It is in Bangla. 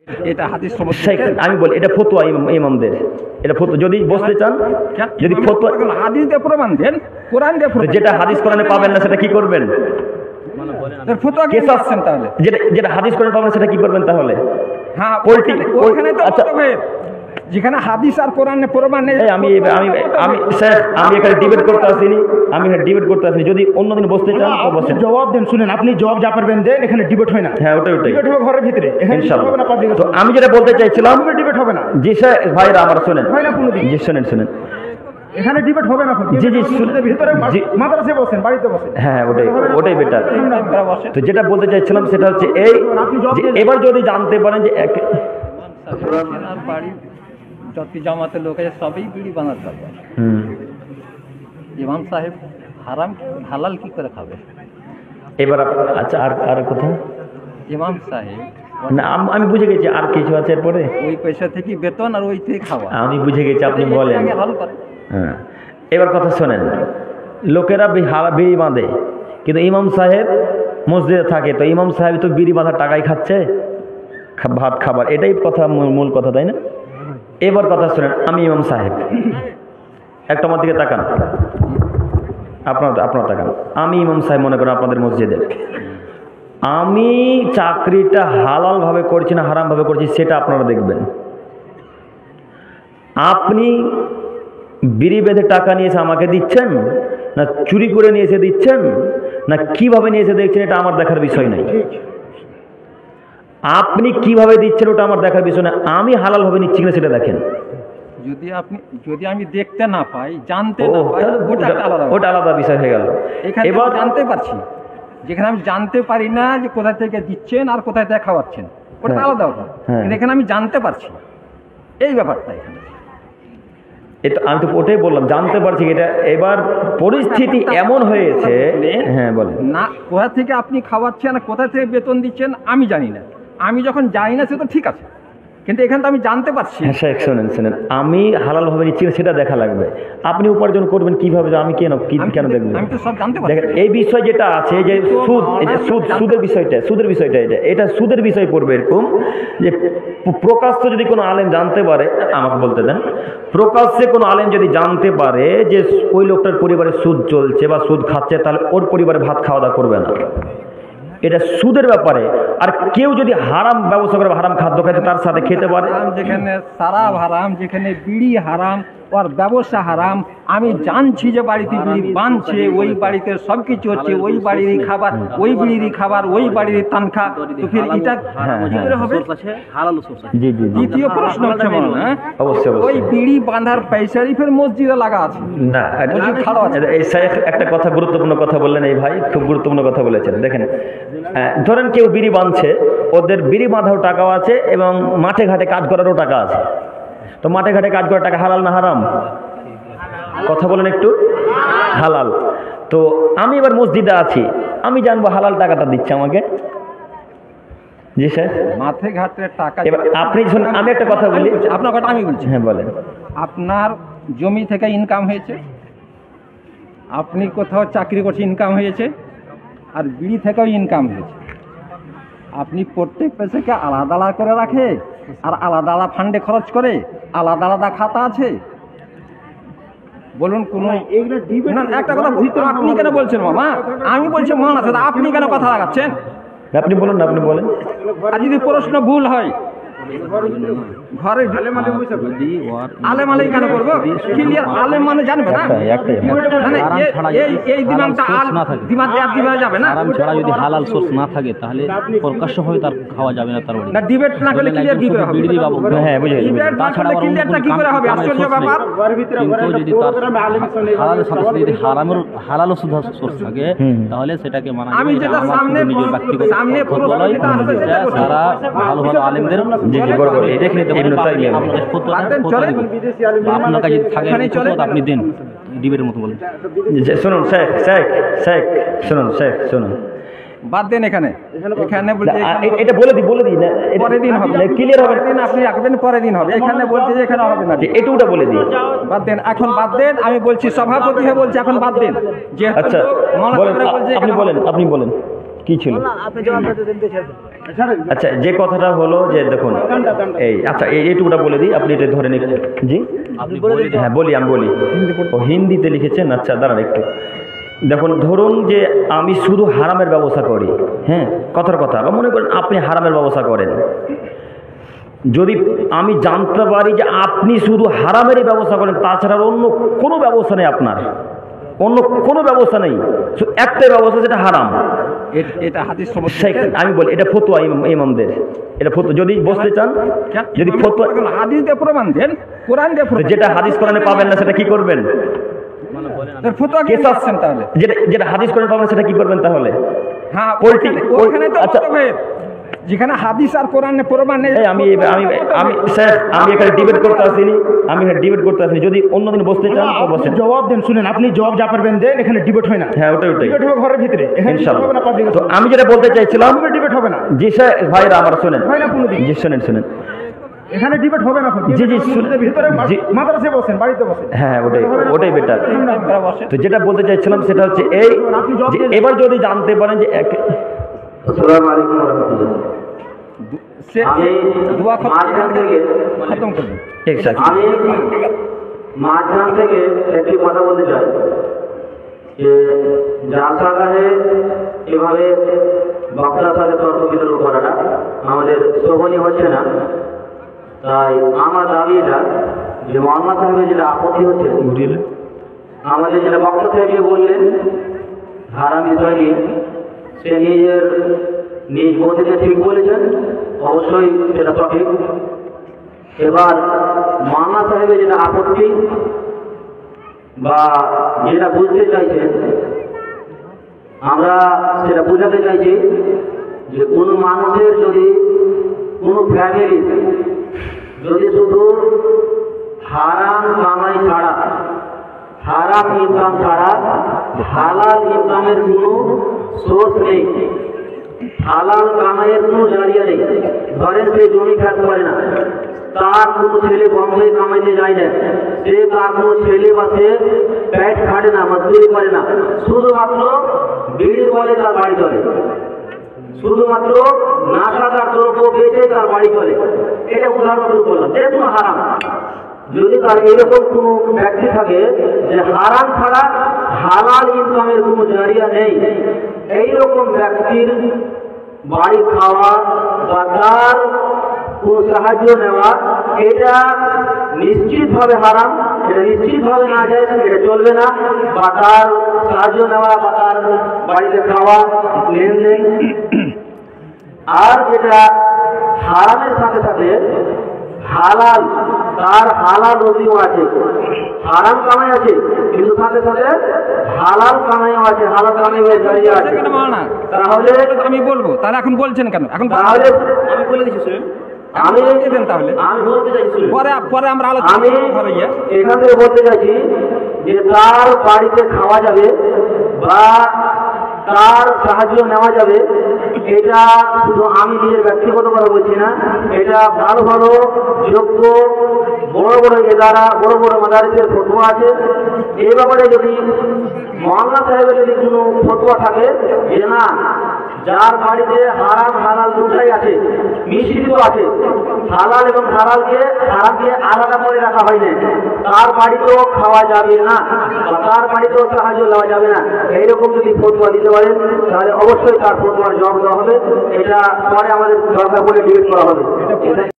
এটা হাদিস আমি বলি এটা ফতোয়া ইমামদের, এটা ফতোয়া। যদি বসতে চান, যদি ফতোয়া হাদিস দিয়ে প্রমাণ দেন, কোরআন দিয়ে প্রমাণ, যেটা হাদিস কোরআনে পাবেন না সেটা কি করবেন? ফতোয়া কে চাচ্ছেন তাহলে? যেটা হাদিস কোরআনে পাবেন সেটা কি করবেন তাহলে? হ্যাঁ, ওখানে তো যেখানে হাদিস আর কোরআনে প্রমাণ নেই। আমি স্যার আমি এখানে ডিবেট করতে আসিনি, যদি অন্যদিন বসতে চান তো বসেন। জবাব দেন, শুনেন, আপনি জবাব যা পারবেন দেন, এখানে ডিবেট হয় না। হ্যাঁ, ওটাই ডিবেট হবে ঘরের ভিতরে, ইনশাআল্লাহ। তো আমি যেটা বলতে চাইছিলাম, ডিবেট হবে না। জি স্যার, ভাইরা আমার শুনেন, হয় না কোনোদিন। জি শুনেন, এখানে ডিবেট হবে না। জি ভিতরে মাদ্রাসায় বসেন, বাড়িতে বসেন। হ্যাঁ, ওটাই বেটার। তো যেটা বলতে চাইছিলাম সেটা হচ্ছে এই যে এবার যদি জানতে পারেন যে বাড়ির যত জামাতের লোক আছে সবই বিড়ি বানাতে পারবে, ইমাম সাহেব হারাম হালাল কি করে খাবে? এবার আচ্ছা, আর কথা ইমাম সাহেব না, আমি বুঝে গেছি। আর কিছু আছে এরপরে? ওই পয়সা থেকে বেতন আর ওই থেকে খাওয়া। আমি বুঝে গেছি, আপনি বলেন। হ্যাঁ, এবার কথা শোনেন। লোকেরা বিড়ি বাঁধে, কিন্তু ইমাম সাহেব মসজিদে থাকে, তো ইমাম সাহেব তো বিড়ি বাঁধার টাকাই খাচ্ছে, ভাত খাবার, এটাই কথা, মূল কথা, তাই না? এবার কথা শোনেন, আমি ইমাম সাহেব, একটা আমার দিকে তাকান, আপনার তাকান। আমি ইমাম সাহেব মনে করেন আপনাদের মসজিদের, আমি চাকরিটা হালাল ভাবে করছি না হারাম ভাবে করছি সেটা আপনারা দেখবেন। আপনি বিড়ি বেঁধে টাকা নিয়ে এসে আমাকে দিচ্ছেন, না চুরি করে নিয়ে এসে দিচ্ছেন, না কিভাবে নিয়ে এসে দেখছেন, এটা আমার দেখার বিষয় নাই। আপনি কিভাবে দিচ্ছেন ওটা আমার দেখার বিষয় না, আমি হালাল ভাবে নিচ্ছি কিনা সেটা দেখেন। যদি আমি দেখতে না পাই, জানতে না পাই, ওটা আলাদা বিষয় হয়ে গেল। এবার জানতে পারছি, যেখানে আমি জানতে পারি না যে কোথা থেকে দিচ্ছেন আর কোথায় থেকে খাওয়াচ্ছেন, ওটা আলাদা কথা। কিন্তু এখানে আমি জানতে পারছি, এই ব্যাপারটা এখানে। এটা আমি তো ওটাই বললাম, জানতে পারছি। এটা এবার পরিস্থিতি এমন হয়েছে, হ্যাঁ বলেন না, কোথা থেকে আপনি খাওয়াচ্ছেন আর কোথা থেকে বেতন দিচ্ছেন আমি জানি না। আমি যখন জানি না সে তো ঠিক আছে, কিন্তু এখানে তো আমি জানতে পারছি। হ্যাঁ, শোনেন, আমি হালাল ভাবে নিচ্ছি সেটা দেখা লাগবে। আপনি উপার্জন করবেন কিভাবে, আমি কেন দেখবেন? আমি তো সব জানতে পারছি। দেখেন, এই বিষয় যেটা আছে যে সুদের বিষয়টা এটা সুদের বিষয় পড়বে এরকম যে প্রকাশ্য যদি কোনো আলেম জানতে পারে, আমাকে বলতে দেন, প্রকাশ্যে কোনো আলেম যদি জানতে পারে যে ওই লোকটার পরিবারে সুদ চলছে বা সুদ খাচ্ছে, তাহলে ওর পরিবারে ভাত খাওয়া দাওয়া করবে না। এটা সুদের ব্যাপারে। আর কেউ যদি হারাম ব্যবস্থা করে হারাম খাদ্য খাইতে তার সাথে খেতে পারে, যেখানে সারাব হারাম, যেখানে বিড়ি হারাম, ওর ব্যবসা হারাম, আমি জানছি যে বাড়িতে বিড়ি বাঁধছে, ওই বাড়িতে সব কিছু হচ্ছে, ওই বাড়িরই খাবার, ওই বিড়িরই খাবার, ওই বাড়িরই তানখা, তো ফির এটা কি করে হবে? জি দ্বিতীয় প্রশ্ন হচ্ছে অবশ্যই ওই বিড়ি বাঁধার পয়সারই ফের মসজিদে লাগা আছে না? এই শেখ একটা কথা, গুরুত্বপূর্ণ কথা বললেন, এই ভাই খুব গুরুত্বপূর্ণ কথা বলেছেন। দেখেন, ধরেন কেউ বিড়ি বাঁধছে, ওদের বিড়ি বাঁধাও টাকাও আছে এবং মাঠে ঘাটে কাজ করারও টাকা আছে। তো মাঠে ঘাটে কাজ করার টাকা হালাল না হারাম? কথা বলেন একটু। হালাল। তো আমি এবার মসজিদে আছি, আমি জানবো হালাল টাকাটা দিচ্ছে আমাকে। জি স্যার, মাঠে ঘাটে টাকা। এবার আপনি শুনুন, আমি একটা কথা বলি, আপনার কথা আমি বলছি। হ্যাঁ বলেন। আপনার জমি থেকে ইনকাম হয়েছে, আপনি কোথাও চাকরি করছে ইনকাম হয়েছে, আর বিড়ি থেকেও ইনকাম হয়েছে। আপনি প্রত্যেক পয়সাকে আলাদা আলাদা করে রাখে, আর আলাদা আলাদা ফান্ডে খরচ করে, আলাদা আলাদা খাতা আছে। বলুন কোন একটা কথা আপনি কেন বলছেন মামা? আমি বলছি মহানা, আপনি কেন কথা লাগাচ্ছেন? আপনি বলুন না, আপনি বলেন। আর যদি প্রশ্ন ভুল হয়, ঘরে আলেম আলেম কেন করবো? ক্লিয়ার আলেম মানে জানবে না, এই দিমাগটা দিমাগ যাবে না। হারাম ছাড়া যদি হালাল সোর্স না থাকে তাহলে প্রকাশ্যভাবে তার খাওয়া যাবে না। তার বাড়ি না, ডিবেট না করলে ক্লিয়ার কি করে হবে? হ্যাঁ, বুঝে গেছি। ডিবেট না করলে ক্লিয়ারটা কি করে হবে? আশ্চর্য ব্যাপার। কিন্তু যদি তার হালালের সাথে সাথে যদি হালাল সোর্স থাকে তাহলে সেটাকে মানা যাবে। আমি যেটা সামনে সারা ভালো ভালো আলেমদের আপনার কাছে থাকে আপনি দেন, ডিবেটের মতো বলেন। শুনুন শুনুন, বাদ দেন। এখানে এটা বলে দিই না, পরের দিন হবে, ক্লিয়ার হবে। আপনি রাখবেন, পরের দিন হবে। এখানে বলতে যে এখানে হবে না, এটুকুটা বলে দিই। বাদ দেন, এখন বাদ দেন। আমি বলছি সভাপতি হয়ে বলছি এখন বাদ দেন। যে আচ্ছা, আপনি বলেন। কি ছিল? আপনি জবাবটা দিতে দিয়েছেন। আচ্ছা, যে কথাটা হলো যে দেখুন এই আচ্ছা এইটুকুটা বলে দিই, আপনি এটা ধরে নিন। জি আপনি বলে দিন। হ্যাঁ বলি, আমি বলি। ও হিন্দিতে লিখেছেন, আচ্ছা দাঁড়ান একটু। দেখুন, ধরুন যে আমি শুধু হারামের ব্যবস্থা করি, হ্যাঁ কথার কথা, বা মনে করেন আপনি হারামের ব্যবস্থা করেন, যদি আমি জানতে পারি যে আপনি শুধু হারামেরই ব্যবস্থা করেন, তাছাড়া অন্য কোনো ব্যবস্থা নেই, আপনার অন্য কোনো ব্যবস্থা নেই, একটাই ব্যবস্থা যেটা হারাম, এটা হাদিস সমস্যা। আমি বলি এটা ফতোয়া ইমামদের, এটা ফতোয়া। যদি বসতে চান, যদি ফতোয়া হাদিস দিয়ে প্রমাণ দেন, কোরআন দিয়ে প্রমাণ, যেটা হাদিস কোরআনে পাবেন না সেটা কি করবেন? দেন। ফতোয়া কে চাচ্ছেন তাহলে? যেটা হাদিস কোরআনে পাবেন সেটা কি করবেন তাহলে? হ্যাঁ, পোল্ট্রি, ওখানে তো আচ্ছা। মতভেদ। যেখানে হাদিস আর কোরআনে প্রমাণ নেই, আমি স্যার আমি এখানে ডিবেট করতে আসিনি, যদি অন্যদিন বসতে চান তো আপনি বসেন। জবাব দেন, শুনেন, আপনি জবাব যা পারবেন দেন, এখানে ডিবেট হয় না। হ্যাঁ ওটাই ডিবেট হবে ঘরের ভিতরে, এখানে debate ইনশাআল্লাহ। হবে না পাবলিক। তো আমি যেটা বলতে চাইছিলাম, ডিবেট হবে না, জি স্যার ভাইরা আমার শোনেন, হয় না কোনোদিন। জি শোনেন। এখানে ডিবেট হবে না। জি, শুনে- ভিতরে জি। মাদ্রাসায় বসেন, বাড়িতে বসেন। হ্যাঁ ওটাই বেটার। আপনারা বসেন। তো যেটা বলতে চাইছিলাম সেটা হচ্ছে এই যে এবার যদি জানতে পারেন যে আসসালামু আলাইকুম ওয়া রাহমাতুল্লাহ। সে আমি দোয়া মাঝখান থেকে খতম করবেন। আমি মাঝখান থেকে একটি কথা বলতে চাই যে জালসাগাহে এভাবে বক্তার সাথে তর্ক বিতর্ক করাটা আমাদের শোভনীয় হচ্ছে না। তাই আমার দাবি এটা যে মোহাম্মদ সাহেবের যেটা আপত্তি হচ্ছে, আমাদের যেটা বক্তা সাহেব যে বললেন হারাম বিষয় নিয়ে, সে নিজ মধ্যে ঠিক বলেছেন, অবশ্যই সেটা সঠিক। এবার মাওলানা সাহেবের যেটা আপত্তি বা যেটা বুঝতে চাইছেন, আমরা সেটা বোঝাতে চাইছি যে কোনো মানুষের যদি কোনো ফ্যামিলি যদি শুধু হারাম কামাই ছাড়া, হারাম ইনকাম ছাড়া হালাল ইনকামের কোনো সোর্স নেই, হালাল কামাইয়ের কোনো জারিয়া নেই, ধরেন সে জমি খাতে পারে না, তার কোনো ছেলে বম্বে কামাইতে যায় না, সে তার কোনো ছেলে বা সে পেট খাটে না, মজদুরি করে না, শুধুমাত্র বিড়ির বলে তার বাড়ি চলে, শুধুমাত্র নাশাদার দ্রব্য বেচে তার বাড়ি চলে, এটা উদাহরণ করলাম, যেটা কোনো হারাম। যদি তার এরকম কোনো ব্যক্তি থাকে যে হারাম ছাড়া হালাল ইনকামের কোনো জারিয়া নেই, এইরকম ব্যক্তির বাড়ি খাওয়া বা তার কোনো সাহায্য নেওয়া এটা নিশ্চিতভাবে হারাম, এটা নিশ্চিতভাবে না যায়, এটা চলবে না। বা তার সাহায্য নেওয়া বা তার বাড়িতে খাওয়া লেনদেন। আর যেটা হারামের সাথে সাথে হালাল, তার হালাল রুজিও আছে, হারাম কামাই আছে, কিন্তু সাথে সাথে হালাল কামাইও আছে, হালাল কামাই হয়ে দাঁড়িয়ে আছে। তাহলে আমি বলবো, তাহলে এখন বলছেন কেন? এখন তাহলে আমি বলে দিচ্ছি, শুনুন। আমি দেন তাহলে আমি বলতে চাইছি, পরে আমরা আলোচনা আমি হবে গিয়ে। এখান থেকে বলতে চাইছি যে তার বাড়িতে খাওয়া যাবে বা তার সাহায্য নেওয়া যাবে, এটা শুধু আমি নিজের ব্যক্তিগত কথা বলছি না, এটা ভালো ভালো যোগ্য বড় বড় এদারা, বড় বড় মাদারিসের ফতোয়া আছে। এই ব্যাপারে যদি মোহাম্মদ সাহেবের যদি কোনো ফতোয়া থাকে যে না, যার বাড়িতে হারাম হালাল দুটাই আছে, মিশ্রিত আছে, হালাল এবং হারামকে আলাদা করে রাখা হয় না, তার বাড়িতেও খাওয়া যাবে না বা তার বাড়িতেও সাহায্য দেওয়া যাবে না, এইরকম যদি ফতোয়া দিতে পারেন তাহলে অবশ্যই তার ফতোয়ার জবাব দেওয়া হবে। এটা পরে আমাদের দরকার পড়লে ডিবেট করা হবে।